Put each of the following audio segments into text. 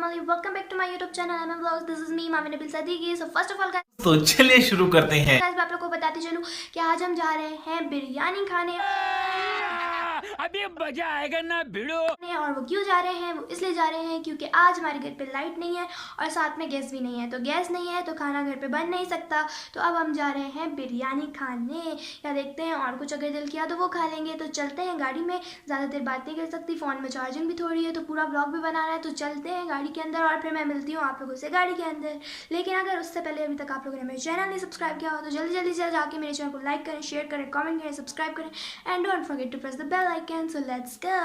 family, welcome back to my YouTube channel MM Vlogs. This is me, Mamin Nabil Sadiqi. So first of all guys, तो चलिए शुरू करते हैं। मैं आप लोग को बताती चलूं कि आज हम जा रहे हैं बिरयानी खाने। अभी मजा आएगा ना भिड़ो। और वो क्यों जा रहे हैं? वो इसलिए जा रहे हैं क्योंकि आज हमारे घर पे लाइट नहीं है और साथ में गैस भी नहीं है। तो गैस नहीं है तो खाना घर पे बन नहीं सकता। तो अब हम जा रहे हैं बिरयानी खाने, या देखते हैं और कुछ अगर दिल किया तो वो खा लेंगे। तो चलते हैं गाड़ी में, ज़्यादा देर बात नहीं कर सकती, फ़ोन में चार्जिंग भी थोड़ी है, तो पूरा ब्लॉग भी बनाना है। तो चलते हैं गाड़ी के अंदर और फिर मैं मिलती हूँ आप लोगों से गाड़ी के अंदर। लेकिन अगर उससे पहले अभी तक आप लोगों ने मेरे चैनल नहीं सब्सक्राइब किया हो तो जल्दी जल्दी से जाके मेरे चैनल को लाइक करें, शेयर करें, कमेंट करें, सब्सक्राइब करें and don't forget to press the bell icon. So let's go.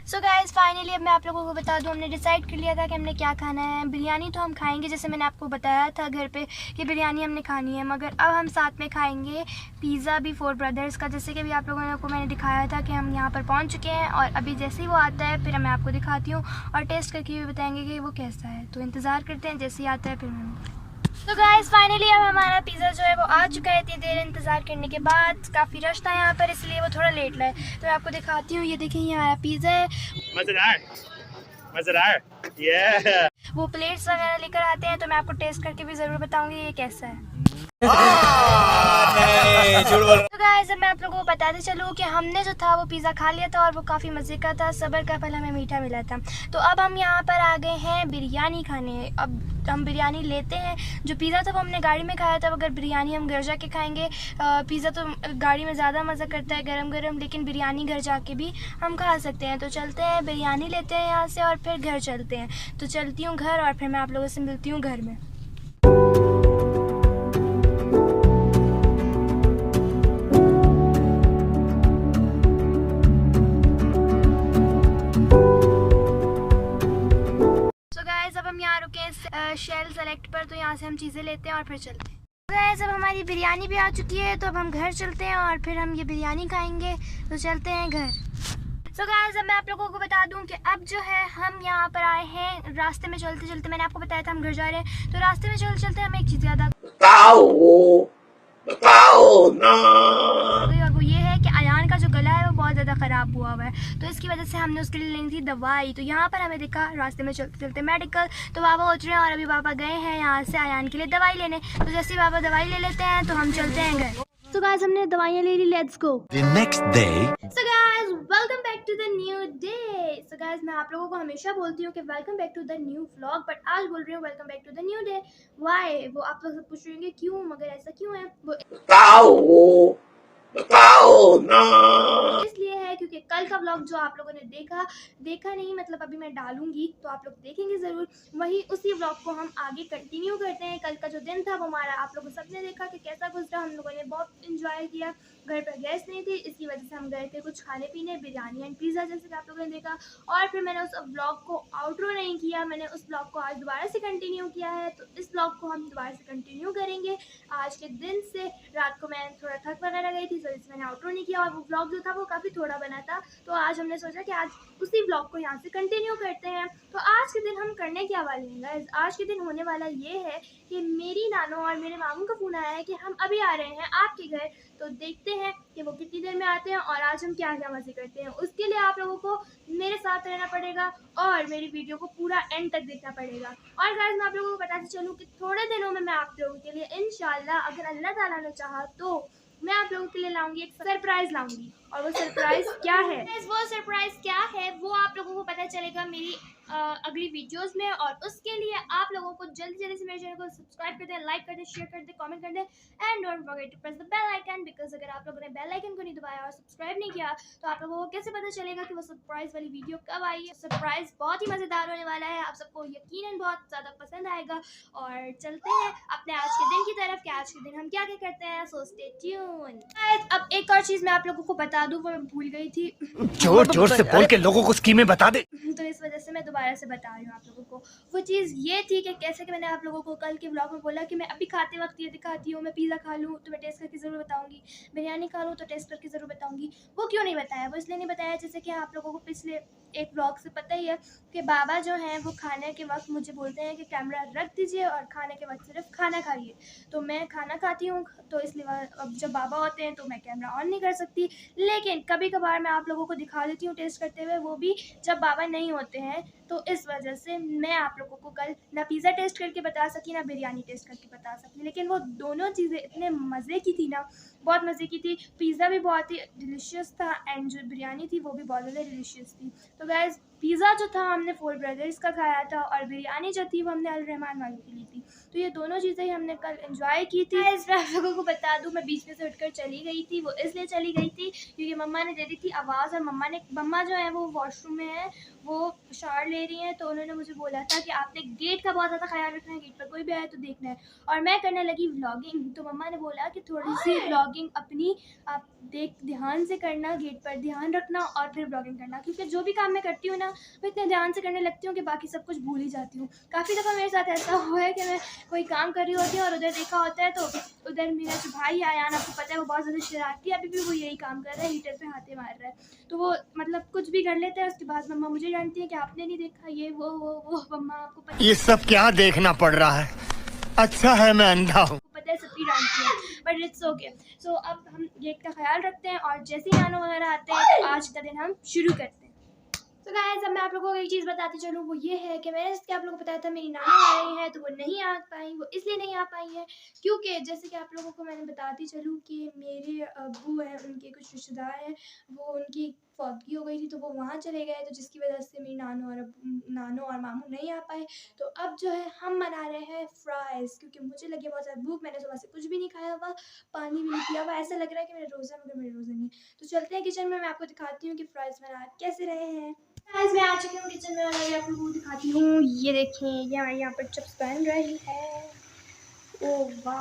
So guys finally अब मैं आप लोगों को बता दूं, हमने डिसाइड कर लिया था कि हमने क्या खाना है। बिरयानी तो हम खाएंगे, जैसे मैंने आपको बताया था घर पे कि बिरयानी हमने खानी है, मगर अब हम साथ में खाएंगे पिज़्ज़ा भी फोर ब्रदर्स का। जैसे कि अभी आप लोगों को मैंने दिखाया था कि हम यहाँ पर पहुँच चुके हैं और अभी जैसे ही वो आता है फिर मैं आपको दिखाती हूँ और टेस्ट करके भी बताएंगे कि वो कैसा है। तो इंतज़ार करते हैं, जैसे ही आता है फिर मैं। तो गाइस फाइनली अब हमारा पिज़्ज़ा जो है वो आ चुका है। इतनी देर इंतज़ार करने के बाद, काफ़ी रश था यहाँ पर इसलिए वो थोड़ा लेट रहा है। तो मैं आपको दिखाती हूँ, ये देखिए ये हमारा पिज़्ज़ा है। मजेदार ये वो प्लेट्स वगैरह लेकर आते हैं तो मैं आपको टेस्ट करके भी ज़रूर बताऊँगी ये कैसा है। तो गाइस अब मैं आप लोगों को बताते चलूँ कि हमने जो था वो पिज़्ज़ा खा लिया था और वो काफ़ी मज़े का था। सब्र का फल हमें मीठा मिला था। तो अब हम यहाँ पर आ गए हैं बिरयानी खाने। अब हम बिरयानी लेते हैं। जो पिज़्ज़ा था वो हमने गाड़ी में खाया था, अगर बिरयानी हम घर जाके खाएंगे। पिज़्ज़ा तो गाड़ी में ज़्यादा मज़ा करता है गरम गरम, लेकिन बिरयानी घर जाके भी हम खा सकते हैं। तो चलते हैं बिरयानी लेते हैं यहाँ से और फिर घर चलते हैं। तो चलती हूँ घर और फिर मैं आप लोगों से मिलती हूँ घर में। अब हम यहाँ रुके हैं शेल सेलेक्ट पर, तो यहाँ से हम चीज़ें लेते हैं और फिर चलते हैं। गाइस अब हमारी बिरयानी भी आ चुकी है, तो अब हम घर चलते हैं और फिर हम ये बिरयानी खाएंगे। तो चलते हैं घर। तो गाइस अब मैं आप लोगों को बता दूं कि अब जो है हम यहाँ पर आए हैं। रास्ते में चलते चलते मैंने आपको बताया था हम घर जा रहे हैं, तो रास्ते में चलते चलते हमें एक चीज़ याद आ गई, और वो ये है कि अयान का जो गला है वो बहुत ज़्यादा ख़राब हुआ है। तो इसकी वजह से हमने उसके लिए लेनी थी दवाई। तो यहाँ पर हमें दिखा रास्ते में चलते चलते मेडिकल, तो बाबा उतरे हैं और अभी पापा गए हैं यहाँ से अयान के लिए दवाई लेने। तो जैसे ही बाबा दवाई ले लेते हैं तो हम चलते हैं घर। तो गाइस हमने दवाइयाँ ले ली, let's go. The next day. So guys, welcome back to the new day. So guys, मैं आप लोगों को हमेशा बोलती हूँ कि welcome back to the new vlog, but आज बोल रही हूँ welcome back to the new day. Why? वो आप लोग पूछ रहे होंगे क्यों, मगर ऐसा क्यों है? वो इसलिए है क्योंकि कल का व्लॉग जो आप लोगों ने देखा नहीं, मतलब अभी मैं डालूंगी तो आप लोग देखेंगे ज़रूर। वही उसी व्लॉग को हम आगे कंटिन्यू करते हैं। कल का जो दिन था वो हमारा आप लोगों सबने देखा कि कैसा गुजरा। हम लोगों ने बहुत इंजॉय किया। घर पर गैस नहीं थी, इसकी वजह से हम गए थे कुछ खाने पीने, बिरयानी एंड पिज़्ज़ा जैसे कि आप लोगों ने देखा। और फिर मैंने उस व्लॉग को आउटरो नहीं किया, मैंने उस व्लॉग को आज दोबारा से कंटिन्यू किया है। तो इस व्लॉग को हम दोबारा से कंटिन्यू करेंगे। आज के दिन से रात को मैं थोड़ा थक वगैरह गई थी, तो इसमें मैंने आउटरो नहीं किया और वो व्लॉग जो था वो काफ़ी थोड़ा बना था। तो आज हमने सोचा कि आज उसी व्लॉग को यहाँ से कंटिन्यू करते हैं। तो आज के दिन हम करने क्या वाले हैं गाइस? आज के दिन होने वाला ये है कि मेरी नानो और मेरे मामू का फ़ोन आया है कि हम अभी आ रहे हैं आपके घर। तो देखते हैं कि वो कितनी देर में आते हैं और आज हम क्या क्या मज़े करते हैं। उसके लिए आप लोगों को मेरे साथ रहना पड़ेगा और मेरी वीडियो को पूरा एंड तक देखना पड़ेगा। और गाइस मैं आप लोगों को बताते चलूँ कि थोड़े दिनों में मैं आप लोगों के लिए इंशाल्लाह, अगर अल्लाह ताला ने चाहा तो मैं आप लोगों के लिए लाऊंगी एक सरप्राइज लाऊंगी। और वो सरप्राइज क्या है, वो सरप्राइज क्या है वो आप लोगों को पता चलेगा मेरी अगली वीडियोस में। और उसके लिए आप लोगों को जल्दी जल्दी से मेरे चैनल को सब्सक्राइब कर दें, लाइक कर दें, शेयर कर दें, कमेंट कर दें and don't forget to press the bell icon, because अगर आप लोगों ने बेल आइकन को नहीं दबाया और सब्सक्राइब नहीं किया तो आप लोगों को कैसे पता चलेगा कि वो सरप्राइज वाली वीडियो कब आई है। सरप्राइज बहुत ही मज़ेदार होने वाला है, आप सबको यकीनन बहुत ज़्यादा पसंद आएगा। और चलते हैं अपने आज के दिन की तरफ कि आज के दिन हम क्या क्या करते हैं। So stay tune. अब एक और चीज़ मैं आप लोगों को बता दूँ, वो मैं भूल गई थी। जोर जोर से बोल के लोगों को स्कीमें बता दे। तो इस वजह से मैं दोबारा से बता रही हूँ आप लोगों को। वो चीज़ ये थी कि कैसे कि मैंने आप लोगों को कल के व्लॉग में बोला कि मैं अभी खाते वक्त ये दिखाती हूँ, मैं पिज़्ज़ा खा लूँ तो मैं टेस्ट करके ज़रूर बताऊँगी, बिरयानी खा लूँ तो टेस्ट करके ज़रूर बताऊँगी। वो क्यों नहीं बताया? वो इसलिए नहीं बताया, जैसे कि आप लोगों को पिछले एक व्लॉग से पता ही है कि बाबा जो हैं वो खाने के वक्त मुझे बोलते हैं कि कैमरा रख दीजिए और खाने के वक्त सिर्फ खाना खाइए। तो मैं खाना खाती हूँ, तो इसलिए अब जब बाबा होते हैं तो मैं कैमरा ऑन नहीं कर सकती, लेकिन कभी कभार मैं आप लोगों को दिखा देती हूँ टेस्ट करते हुए, वो भी जब बाबा नहीं होते हैं। तो इस वजह से मैं आप लोगों को कल ना पिज़्ज़ा टेस्ट करके बता सकी, ना बिरयानी टेस्ट करके बता सकी, लेकिन वो दोनों चीज़ें इतने मज़े की थी ना, बहुत मज़े की थी। पिज़्ज़ा भी बहुत ही डिलीशियस था एंड जो बिरयानी थी वो भी बहुत ज़्यादा डिलीशियस थी। तो गाइज़, पिज़्ज़ा जो था हमने फोर ब्रदर्स का खाया था और बिरयानी जो थी वो हमने अल रहमान वालों की ली थी। तो ये दोनों चीज़ें ही हमने कल एंजॉय की थी। गाइज़, मैं आप लोगों को बता दूँ, मैं बीच में से उठकर चली गई थी। वो इसलिए चली गई थी क्योंकि मम्मा ने दे दी थी आवाज़, और मम्मा जो है वो वॉशरूम में है, वो शावर ले रही हैं। तो उन्होंने मुझे बोला था कि आपने गेट का बहुत ज़्यादा ख्याल रखना है, गेट पर कोई भी आए तो देखना है। और मैं करने लगी व्लॉगिंग, तो मम्मा ने बोला कि थोड़ी सी व्लॉगिंग अपनी आप ध्यान से करना, गेट पर ध्यान रखना और फिर व्लॉगिंग करना, क्योंकि जो भी काम मैं करती हूँ ना मैं इतने ध्यान से करने लगती हूँ कि बाकी सब कुछ भूल ही जाती हूँ। काफ़ी दफ़ा मेरे साथ ऐसा हुआ है कि मैं कोई काम कर रही होती हूँ और उधर देखा होता है, तो उधर मेरा जो भाई आयान, आपको पता है वो बहुत ज़्यादा शरारती है, अभी भी वो यही काम कर रहा है, हीटर पे हाथे मार रहा है। तो वो मतलब कुछ भी कर लेता है, उसके बाद मम्मा मुझे डांटती है कि आपने नहीं देखा ये वो मम्मा आपको पता ये सब क्या देखना पड़ रहा है? अच्छा है मैं अंधा हूँ। पता है सबकी डांटती है, बट इट्स ओके। सो अब हम गेट का ख्याल रखते हैं और जैसे ही नानो वगैरह आते हैं तो आज का दिन हम शुरू करते हैं। तो गाइस, अब मैं आप लोगों को एक चीज़ बताती चलूँ, वो ये है कि मैंने जैसे कि आप लोगों को बताया था मेरी नानी आ रही हैं, तो वो नहीं आ पाई। वो इसलिए नहीं आ पाई हैं क्योंकि जैसे कि आप लोगों को मैंने बताती चलूँ कि मेरे अब्बू हैं, उनके कुछ रिश्तेदार हैं, वो उनकी फौतगी हो गई थी, तो वो वहाँ चले गए, तो जिसकी वजह से मेरी नानो और मामू नहीं आ पाए। तो अब जो है हम बना रहे हैं फ्राइज़, क्योंकि मुझे लगी बहुत ज़्यादा भूख, मैंने सुबह से कुछ भी नहीं खाया हुआ, पानी भी नहीं पिया हुआ, ऐसा लग रहा है कि मेरे रोज़ा है, मगर मेरे रोज़ा नहीं है। तो चलते हैं किचन में, मैं आपको दिखाती हूँ कि फ्राइज़ बना कैसे रहे हैं। गाइस, मैं आ चुकी हूँ किचन में और अभी आप लोगों को दिखाती हूँ। ये देखें, यहाँ पर चिप्स बन रही है। ओह वाह!